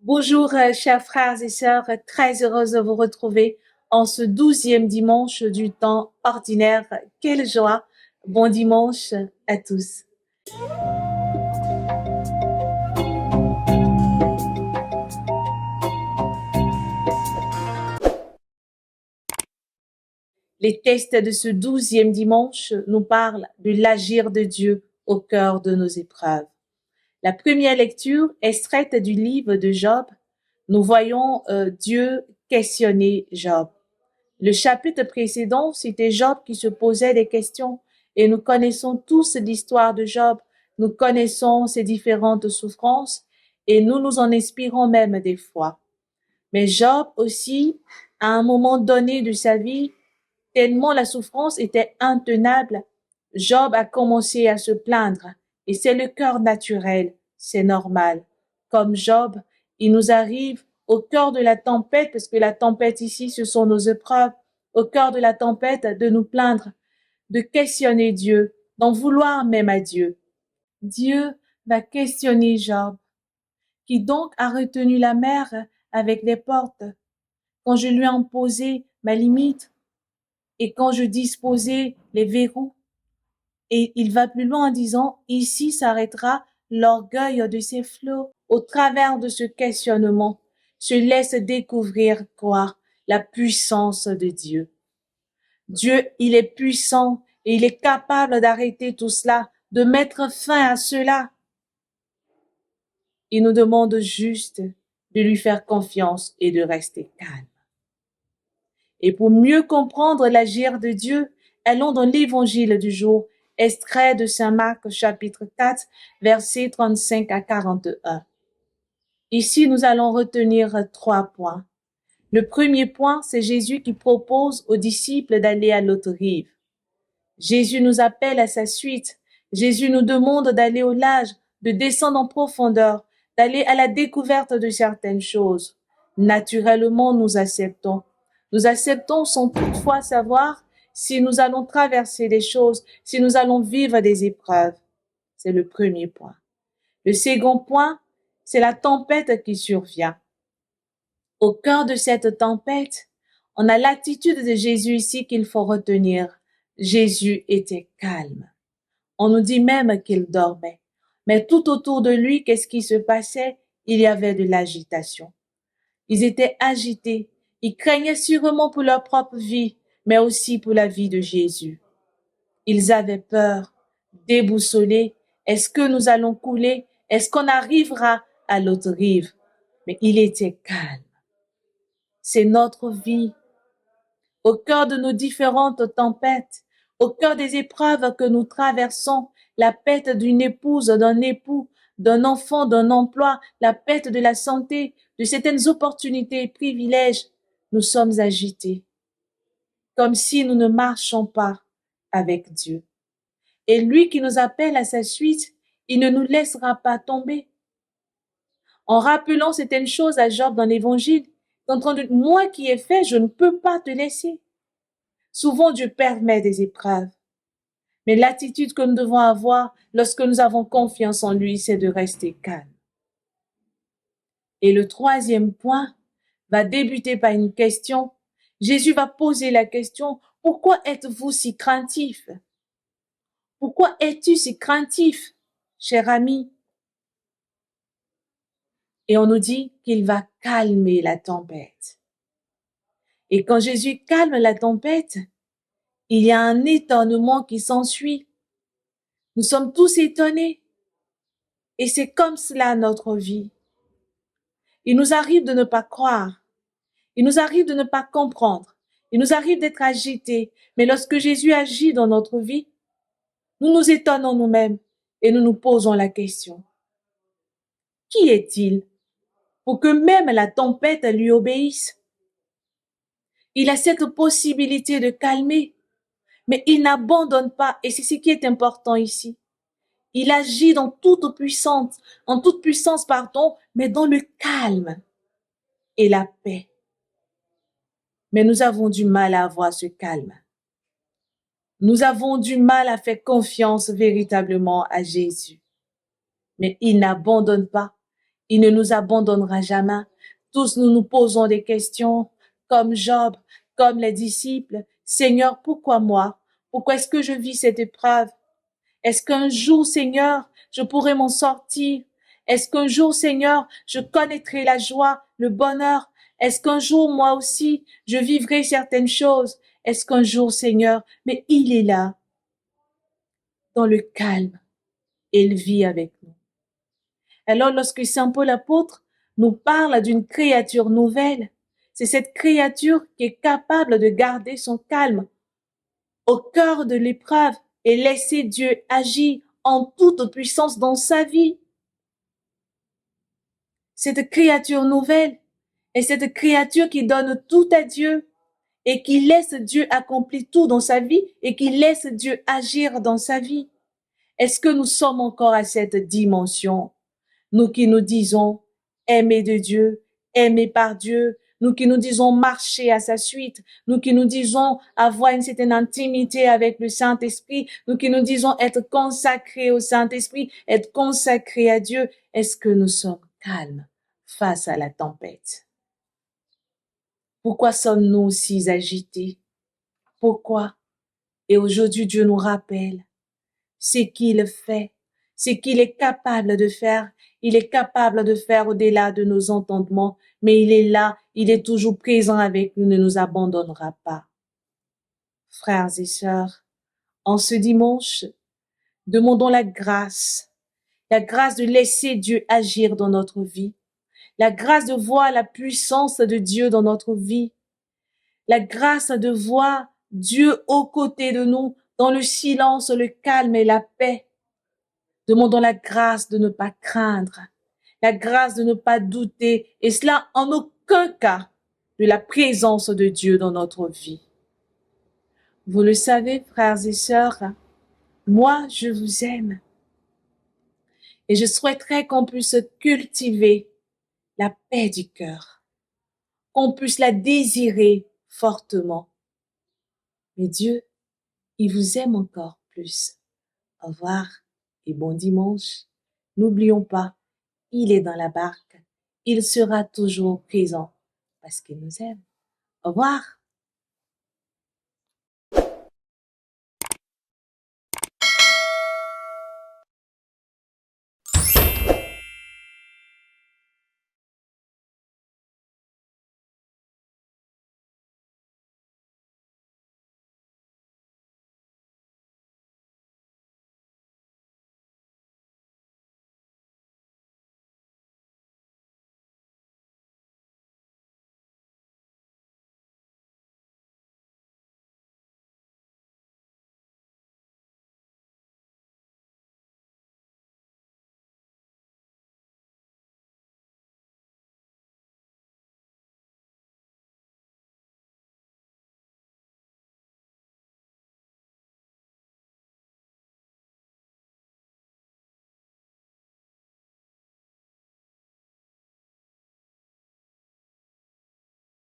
Bonjour, chers frères et sœurs, très heureuse de vous retrouver en ce 12e dimanche du temps ordinaire. Quelle joie! Bon dimanche à tous. Les textes de ce 12e dimanche nous parlent de l'agir de Dieu au cœur de nos épreuves. La première lecture, extraite du livre de Job, nous voyons Dieu questionner Job. Le chapitre précédent, c'était Job qui se posait des questions et nous connaissons tous l'histoire de Job. Nous connaissons ses différentes souffrances et nous nous en inspirons même des fois. Mais Job aussi, à un moment donné de sa vie, tellement la souffrance était intenable, Job a commencé à se plaindre et c'est le cœur naturel, c'est normal. Comme Job, il nous arrive au cœur de la tempête, parce que la tempête ici, ce sont nos épreuves, au cœur de la tempête, de nous plaindre, de questionner Dieu, d'en vouloir même à Dieu. Dieu va questionner Job, qui donc a retenu la mer avec les portes. Quand je lui ai imposé ma limite et quand je disposais les verrous, et il va plus loin en disant, ici s'arrêtera l'orgueil de ces flots. Au travers de ce questionnement, se laisse découvrir quoi? La puissance de Dieu. Dieu, il est puissant et il est capable d'arrêter tout cela, de mettre fin à cela. Il nous demande juste de lui faire confiance et de rester calme. Et pour mieux comprendre l'agir de Dieu, allons dans l'évangile du jour, extrait de Saint Marc chapitre 4, versets 35 à 41. Ici, nous allons retenir 3 points. Le premier point, c'est Jésus qui propose aux disciples d'aller à l'autre rive. Jésus nous appelle à sa suite. Jésus nous demande d'aller au large, de descendre en profondeur, d'aller à la découverte de certaines choses. Naturellement, nous acceptons. Nous acceptons sans toutefois savoir si nous allons traverser des choses, si nous allons vivre des épreuves. C'est le premier point. Le second point, c'est la tempête qui survient. Au cœur de cette tempête, on a l'attitude de Jésus ici qu'il faut retenir. Jésus était calme. On nous dit même qu'il dormait. Mais tout autour de lui, qu'est-ce qui se passait? Il y avait de l'agitation. Ils étaient agités. Ils craignaient sûrement pour leur propre vie, mais aussi pour la vie de Jésus. Ils avaient peur, déboussolés. Est-ce que nous allons couler? Est-ce qu'on arrivera à l'autre rive? Mais il était calme. C'est notre vie. Au cœur de nos différentes tempêtes, au cœur des épreuves que nous traversons, la perte d'une épouse, d'un époux, d'un enfant, d'un emploi, la perte de la santé, de certaines opportunités et privilèges, nous sommes agités, comme si nous ne marchions pas avec Dieu. Et lui qui nous appelle à sa suite, il ne nous laissera pas tomber. En rappelant certaines choses à Job dans l'évangile, en train de moi qui ai fait, je ne peux pas te laisser. Souvent, Dieu permet des épreuves. Mais l'attitude que nous devons avoir lorsque nous avons confiance en lui, c'est de rester calme. Et le troisième point va débuter par une question. Jésus va poser la question, pourquoi êtes-vous si craintif? Pourquoi es-tu si craintif, cher ami? Et on nous dit qu'il va calmer la tempête. Et quand Jésus calme la tempête, il y a un étonnement qui s'ensuit. Nous sommes tous étonnés. Et c'est comme cela notre vie. Il nous arrive de ne pas croire. Il nous arrive de ne pas comprendre. Il nous arrive d'être agités. Mais lorsque Jésus agit dans notre vie, nous nous étonnons nous-mêmes et nous nous posons la question. Qui est-il pour que même la tempête lui obéisse? Il a cette possibilité de calmer, mais il n'abandonne pas, et c'est ce qui est important ici. Il agit en toute puissance, mais dans le calme et la paix. Mais nous avons du mal à avoir ce calme. Nous avons du mal à faire confiance véritablement à Jésus. Mais il n'abandonne pas. Il ne nous abandonnera jamais. Tous nous nous posons des questions, comme Job, comme les disciples. Seigneur, pourquoi moi? Pourquoi est-ce que je vis cette épreuve? Est-ce qu'un jour, Seigneur, je pourrai m'en sortir? Est-ce qu'un jour, Seigneur, je connaîtrai la joie, le bonheur? Est-ce qu'un jour, moi aussi, je vivrai certaines choses? Est-ce qu'un jour, Seigneur, mais il est là, dans le calme, et il vit avec nous. Alors, lorsque Saint Paul apôtre nous parle d'une créature nouvelle, c'est cette créature qui est capable de garder son calme au cœur de l'épreuve et laisser Dieu agir en toute puissance dans sa vie. Cette créature nouvelle est cette créature qui donne tout à Dieu et qui laisse Dieu accomplir tout dans sa vie et qui laisse Dieu agir dans sa vie. Est-ce que nous sommes encore à cette dimension? Nous qui nous disons aimer de Dieu, aimer par Dieu, nous qui nous disons marcher à sa suite, nous qui nous disons avoir une certaine intimité avec le Saint-Esprit, nous qui nous disons être consacrés au Saint-Esprit, être consacrés à Dieu, est-ce que nous sommes calmes face à la tempête? Pourquoi sommes-nous si agités? Pourquoi? Et aujourd'hui, Dieu nous rappelle ce qu'il fait, ce qu'il est capable de faire. Il est capable de faire au-delà de nos entendements, mais il est là, il est toujours présent avec nous, ne nous abandonnera pas. Frères et sœurs, en ce dimanche, demandons la grâce de laisser Dieu agir dans notre vie, la grâce de voir la puissance de Dieu dans notre vie, la grâce de voir Dieu aux côtés de nous, dans le silence, le calme et la paix. Demandons la grâce de ne pas craindre, la grâce de ne pas douter, et cela en aucun cas de la présence de Dieu dans notre vie. Vous le savez, frères et sœurs, moi, je vous aime. Et je souhaiterais qu'on puisse cultiver la paix du cœur, qu'on puisse la désirer fortement. Mais Dieu, il vous aime encore plus. Au revoir et bon dimanche. N'oublions pas, il est dans la barque. Il sera toujours présent parce qu'il nous aime. Au revoir.